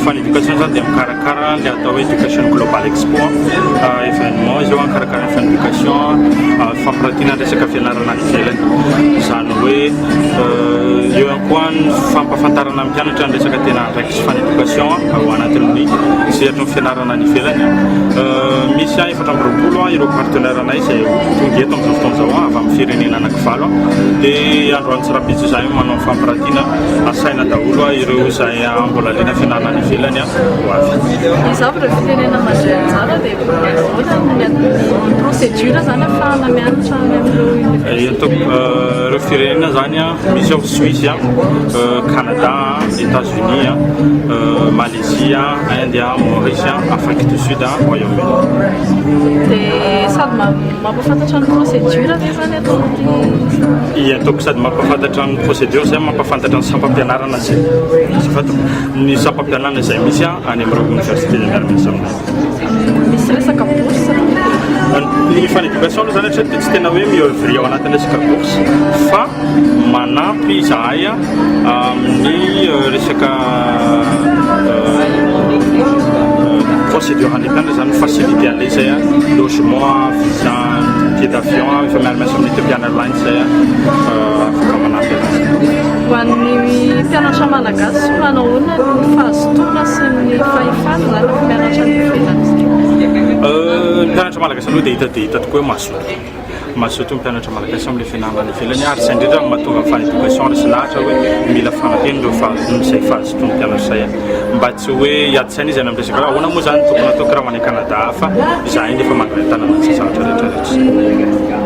fan éducation zany dia mikarakara le atao hoe éducation global expo événement izy eo mikarakara fan éducation fampiratiana resaka fianarana any ivelany zany hoe eo ihany koa ny fampafantarana amin'ny mpianatra ny resaka tena andraikitra fan éducation ao anatin'ny sehatra ny fianarana any ivelany misy efatra amby roapolo ireo partenaire anay izay tonga eto amin'izao fotoana zao avy amin'ny firenena anankivalo dia androany tsirapitso izay manao fampiratiana asaina daholo ireo izay mbola lena fianarana any ivelany ho avy. Zavatra firenena mandray tsara dia procédure zany ahafahana mianatra amin'ireo ireo firenena zany misy ao Suisse, Canada, États-Unis, Malaisie, Inde, Maurice, Afrique du Sud, Royaume-Uni. Dia sady mampafantatra ny procédure zay zany ataoko ataoko sady mampafantatra ny procédure zay mampafantatra ny sampam-pianarana zay ny sampam-pianarana izay misy any amin'ireo université miara-miasa aminay. Misy resaka bourse ny fan éducation aloha zany hatria dia tsy tena hoe miovry ao anatin'ny resaka bourse fa manampy zahay amin'ny resaka procédure any mpianatra zany facilité an'ilay zay logement, visa, billet d'avion efa miara-miasa amin'ny Ethiopian Airlines zay afaka manampy anazy. Ho an'ny mpianatra malagasy manao hoana ny fahazotoana sy ny fahefana zany mianatra any ivelany. Mpianatra malagasy aloha dia hita tokoa hoe mazoto mpianatra malagasy amin'ilay fianarana ivelany ary izay indrindra mahatonga ny fan éducation resy lahatra hoe mila fanantena ireo izay fahazoto mpianatra izay mba tsy hoe hiadisaina izy any amin'ny resaka ahoana moa zany tokony ataoko raha manay Canada fa izahay nefa mandray tanana tsy zavatra rehetrarehetra.